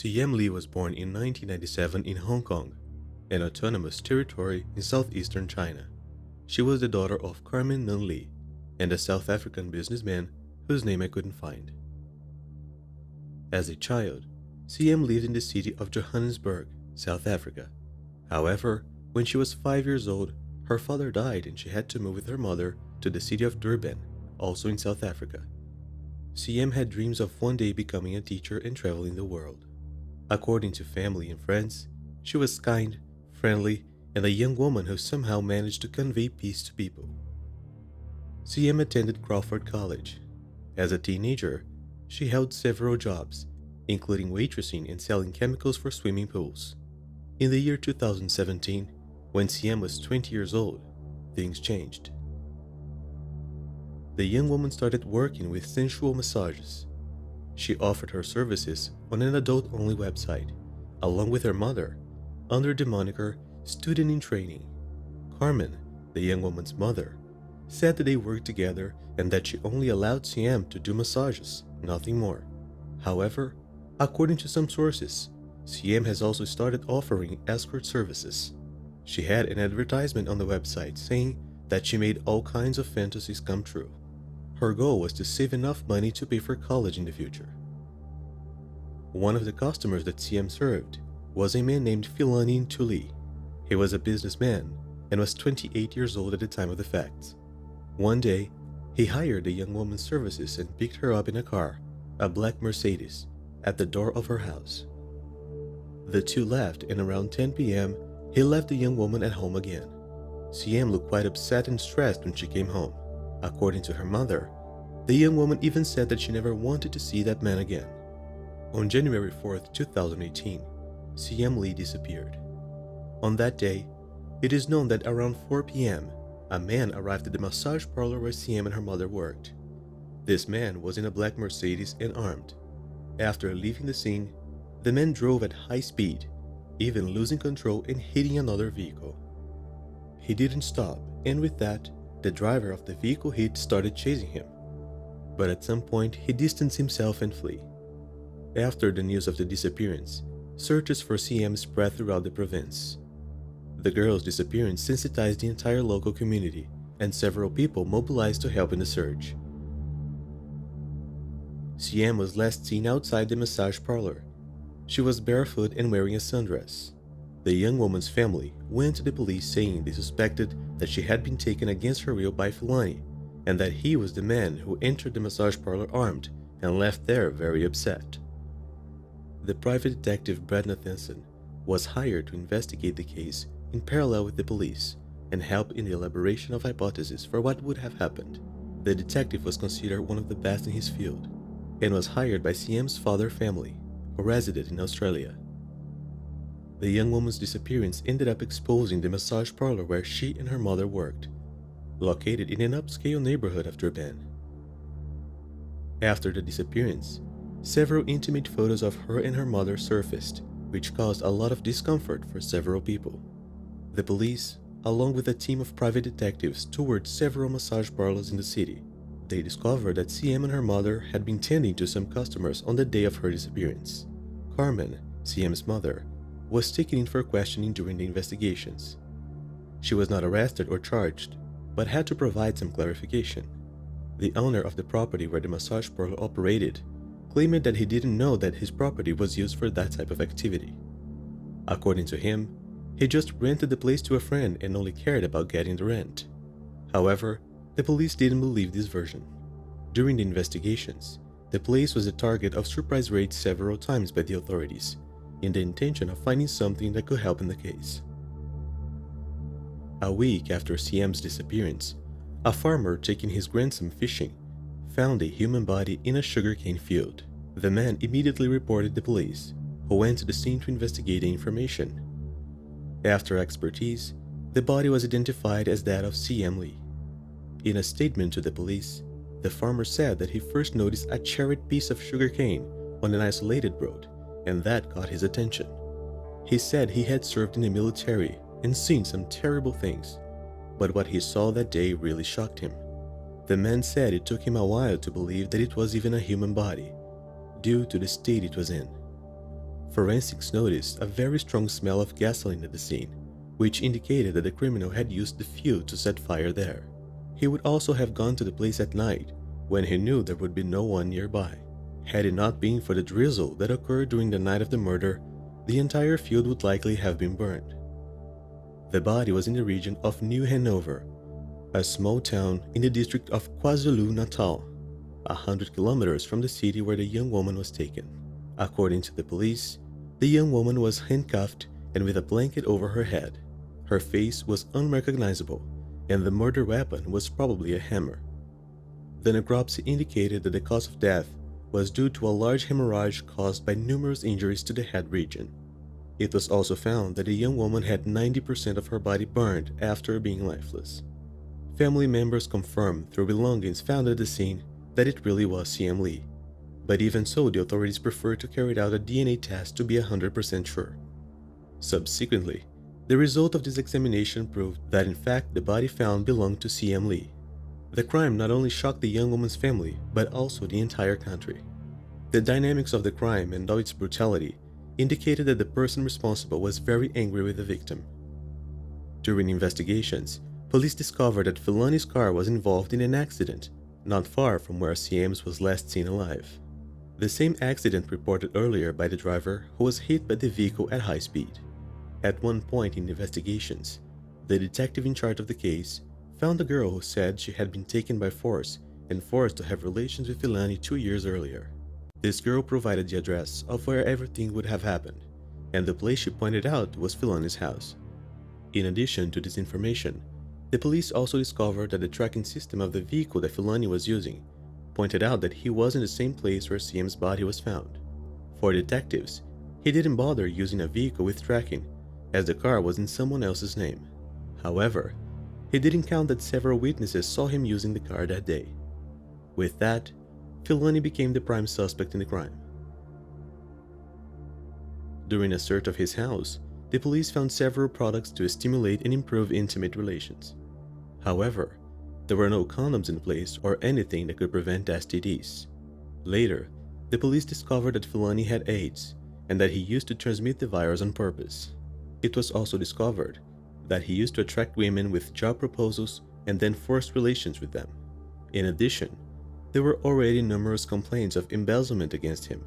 Siam Lee was born in 1997 in Hong Kong, an autonomous territory in southeastern China. She was the daughter of Carmen Nun Lee and a South African businessman whose name I couldn't find. As a child, Siam lived in the city of Johannesburg, South Africa. However, when she was 5 years old, her father died and she had to move with her mother to the city of Durban, also in South Africa. Siam had dreams of one day becoming a teacher and traveling the world. According to family and friends, she was kind, friendly, and a young woman who somehow managed to convey peace to people. Siam attended Crawford College. As a teenager, she held several jobs, including waitressing and selling chemicals for swimming pools. In the year 2017, when Siam was 20 years old, things changed. The young woman started working with sensual massages. She offered her services on an adult-only website, along with her mother, under the moniker Student in Training. Carmen, the young woman's mother, said that they worked together and that she only allowed Siam to do massages, nothing more. However, according to some sources, Siam has also started offering escort services. She had an advertisement on the website saying that she made all kinds of fantasies come true. Her goal was to save enough money to pay for college in the future. One of the customers that Siam served was a man named Philonin Tuli. He was a businessman and was 28 years old at the time of the facts. One day, he hired the young woman's services and picked her up in a car, a black Mercedes, at the door of her house. The two left, and around 10 p.m., he left the young woman at home again. Siam looked quite upset and stressed when she came home. According to her mother, the young woman even said that she never wanted to see that man again. On January 4th, 2018, Siam Lee disappeared. On that day, it is known that around 4 p.m., a man arrived at the massage parlor where Siam and her mother worked. This man was in a black Mercedes and armed. After leaving the scene, the man drove at high speed, even losing control and hitting another vehicle. He didn't stop, and with that, the driver of the vehicle hit started chasing him. But at some point, he distanced himself and flee. After the news of the disappearance, searches for Siam spread throughout the province. The girl's disappearance sensitized the entire local community, and several people mobilized to help in the search. Siam was last seen outside the massage parlor. She was barefoot and wearing a sundress. The young woman's family went to the police saying they suspected that she had been taken against her will by Fulani, and that he was the man who entered the massage parlor armed and left there very upset. The private detective Brad Nathanson was hired to investigate the case in parallel with the police and help in the elaboration of hypotheses for what would have happened. The detective was considered one of the best in his field and was hired by Siam's father family, who resided in Australia. The young woman's disappearance ended up exposing the massage parlor where she and her mother worked, located in an upscale neighborhood of Durban. After the disappearance, several intimate photos of her and her mother surfaced, which caused a lot of discomfort for several people. The police, along with a team of private detectives, toured several massage parlors in the city. They discovered that Siam and her mother had been tending to some customers on the day of her disappearance. Carmen, Siam's mother, was taken in for questioning during the investigations. She was not arrested or charged, but had to provide some clarification. The owner of the property where the massage parlor operated claimed that he didn't know that his property was used for that type of activity. According to him, he just rented the place to a friend and only cared about getting the rent. However, the police didn't believe this version. During the investigations, the place was the target of surprise raids several times by the authorities, in the intention of finding something that could help in the case. A week after Siam's disappearance, a farmer taking his grandson fishing found a human body in a sugarcane field. The man immediately reported the police, who went to the scene to investigate the information. After expertise, the body was identified as that of Siam Lee. In a statement to the police, the farmer said that he first noticed a charred piece of sugarcane on an isolated road, and that caught his attention. He said he had served in the military and seen some terrible things, but what he saw that day really shocked him. The man said it took him a while to believe that it was even a human body, due to the state it was in. Forensics noticed a very strong smell of gasoline at the scene, which indicated that the criminal had used the fuel to set fire there. He would also have gone to the place at night when he knew there would be no one nearby. Had it not been for the drizzle that occurred during the night of the murder, the entire field would likely have been burned. The body was in the region of New Hanover, a small town in the district of KwaZulu-Natal, 100 kilometers from the city where the young woman was taken. According to the police, the young woman was handcuffed and with a blanket over her head. Her face was unrecognizable, and the murder weapon was probably a hammer. The necropsy indicated that the cause of death was due to a large hemorrhage caused by numerous injuries to the head region. It was also found that the young woman had 90% of her body burned after being lifeless. Family members confirmed through belongings found at the scene that it really was Siam Lee, but even so the authorities preferred to carry out a DNA test to be 100% sure. Subsequently, the result of this examination proved that in fact the body found belonged to Siam Lee. The crime not only shocked the young woman's family, but also the entire country. The dynamics of the crime and all its brutality indicated that the person responsible was very angry with the victim. During investigations, police discovered that Filani's car was involved in an accident not far from where Siam's was last seen alive. The same accident reported earlier by the driver who was hit by the vehicle at high speed. At one point in investigations, the detective in charge of the case found a girl who said she had been taken by force and forced to have relations with Filani 2 years earlier. This girl provided the address of where everything would have happened, and the place she pointed out was Filani's house. In addition to this information, the police also discovered that the tracking system of the vehicle that Filani was using pointed out that he was in the same place where Siam's body was found. For detectives, he didn't bother using a vehicle with tracking, as the car was in someone else's name. However, he didn't count that several witnesses saw him using the car that day. With that, Filani became the prime suspect in the crime. During a search of his house, the police found several products to stimulate and improve intimate relations. However, there were no condoms in place or anything that could prevent STDs. Later, the police discovered that Filani had AIDS and that he used to transmit the virus on purpose. It was also discovered that he used to attract women with job proposals and then force relations with them. In addition, there were already numerous complaints of embezzlement against him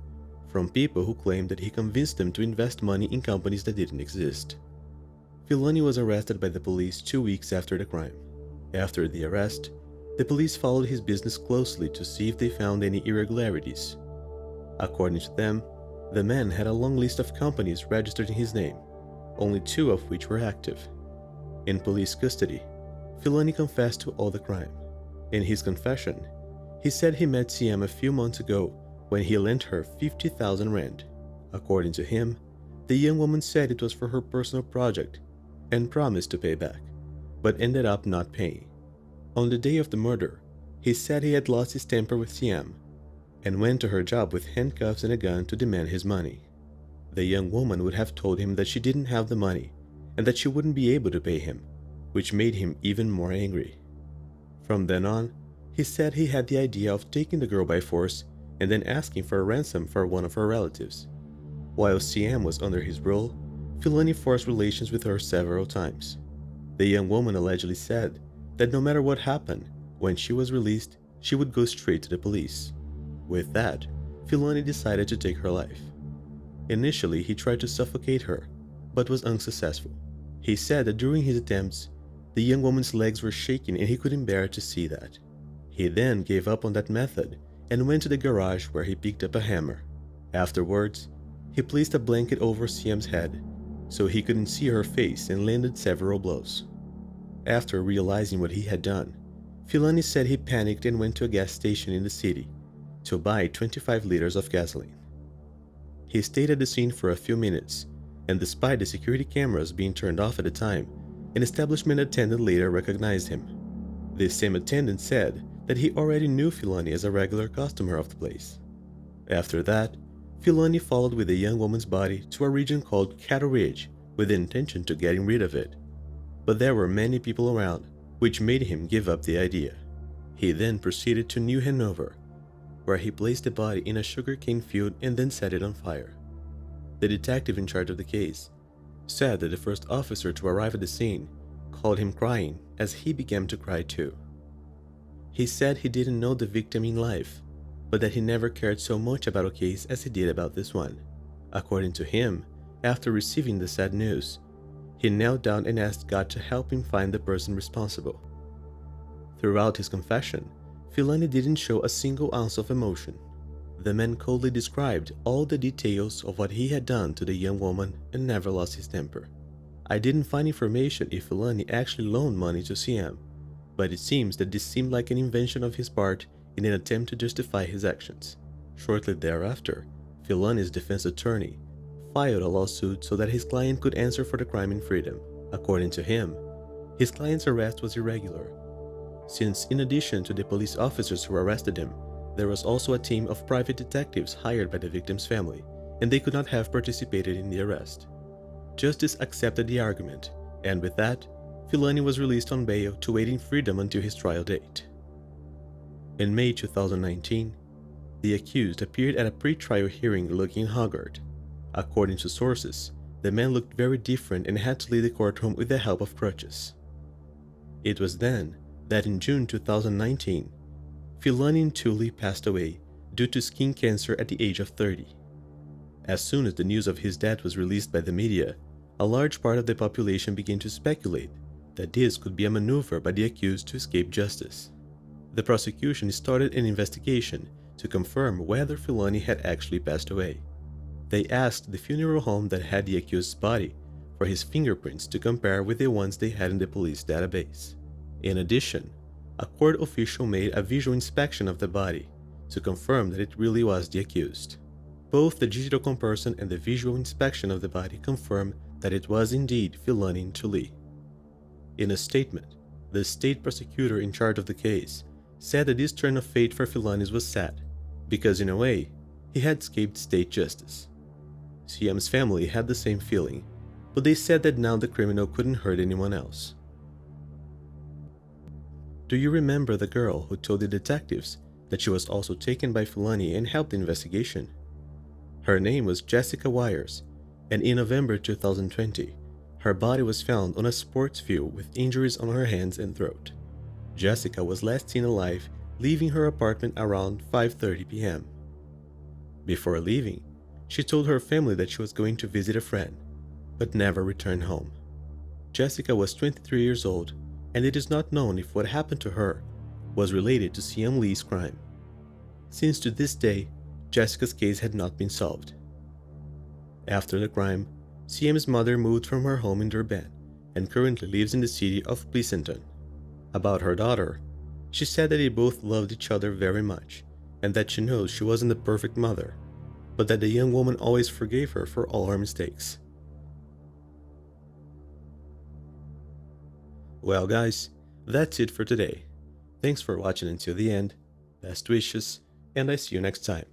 from people who claimed that he convinced them to invest money in companies that didn't exist. Filani was arrested by the police 2 weeks after the crime. After the arrest, the police followed his business closely to see if they found any irregularities. According to them, the man had a long list of companies registered in his name, only 2 of which were active. In police custody, Filani confessed to all the crime. In his confession, he said he met Siam a few months ago when he lent her 50,000 rand. According to him, the young woman said it was for her personal project and promised to pay back, but ended up not paying. On the day of the murder, he said he had lost his temper with Siam and went to her job with handcuffs and a gun to demand his money. The young woman would have told him that she didn't have the money and that she wouldn't be able to pay him, which made him even more angry. From then on, he said he had the idea of taking the girl by force and then asking for a ransom for one of her relatives. While Siam was under his rule, Filani forced relations with her several times. The young woman allegedly said that no matter what happened, when she was released, she would go straight to the police. With that, Filani decided to take her life. Initially, he tried to suffocate her, but was unsuccessful. He said that during his attempts, the young woman's legs were shaking and he couldn't bear to see that. He then gave up on that method and went to the garage where he picked up a hammer. Afterwards, he placed a blanket over Siam's head so he couldn't see her face and landed several blows. After realizing what he had done, Filani said he panicked and went to a gas station in the city to buy 25 liters of gasoline. He stayed at the scene for a few minutes, and despite the security cameras being turned off at the time, an establishment attendant later recognized him. This same attendant said that he already knew Filani as a regular customer of the place. After that, Filani followed with the young woman's body to a region called Cattle Ridge with the intention to getting rid of it. But there were many people around, which made him give up the idea. He then proceeded to New Hanover, where he placed the body in a sugarcane field and then set it on fire. the detective in charge of the case, said that the first officer to arrive at the scene called him crying as he began to cry too. He said he didn't know the victim in life, but that he never cared so much about a case as he did about this one. According to him, after receiving the sad news, he knelt down and asked God to help him find the person responsible. Throughout his confession, Filani didn't show a single ounce of emotion. The man coldly described all the details of what he had done to the young woman and never lost his temper. I didn't find information if Filani actually loaned money to Siam, but it seems that this seemed like an invention of his part in an attempt to justify his actions. Shortly thereafter, Filani's defense attorney filed a lawsuit so that his client could answer for the crime in freedom. According to him, his client's arrest was irregular, since in addition to the police officers who arrested him, there was also a team of private detectives hired by the victim's family, and they could not have participated in the arrest. Justice accepted the argument, and with that, Filani was released on bail to wait in freedom until his trial date. In May 2019, the accused appeared at a pre-trial hearing looking haggard. According to sources, the man looked very different and had to leave the courtroom with the help of crutches. It was then that in June 2019, Filani Ntuli passed away due to skin cancer at the age of 30. As soon as the news of his death was released by the media, a large part of the population began to speculate that this could be a maneuver by the accused to escape justice. The prosecution started an investigation to confirm whether Filani had actually passed away. They asked the funeral home that had the accused's body for his fingerprints to compare with the ones they had in the police database. In addition, a court official made a visual inspection of the body to confirm that it really was the accused. Both the digital comparison and the visual inspection of the body confirmed that it was indeed Filani Ntuli. In a statement, the state prosecutor in charge of the case said that this turn of fate for Filani was sad, because in a way, he had escaped state justice. Siam's family had the same feeling, but they said that now the criminal couldn't hurt anyone else. Do you remember the girl who told the detectives that she was also taken by Filani and helped the investigation? Her name was Jessica Wires, and in November 2020, her body was found on a sports field with injuries on her hands and throat. Jessica was last seen alive leaving her apartment around 5:30 p.m. Before leaving, she told her family that she was going to visit a friend, but never returned home. Jessica was 23 years old, and it is not known if what happened to her was related to Siam Lee's crime, since to this day, Jessica's case had not been solved. After the crime, Siam's mother moved from her home in Durban and currently lives in the city of Pleasanton. About her daughter, she said that they both loved each other very much and that she knows she wasn't the perfect mother, but that the young woman always forgave her for all her mistakes. Well guys, that's it for today. Thanks for watching until the end, best wishes, and I see you next time.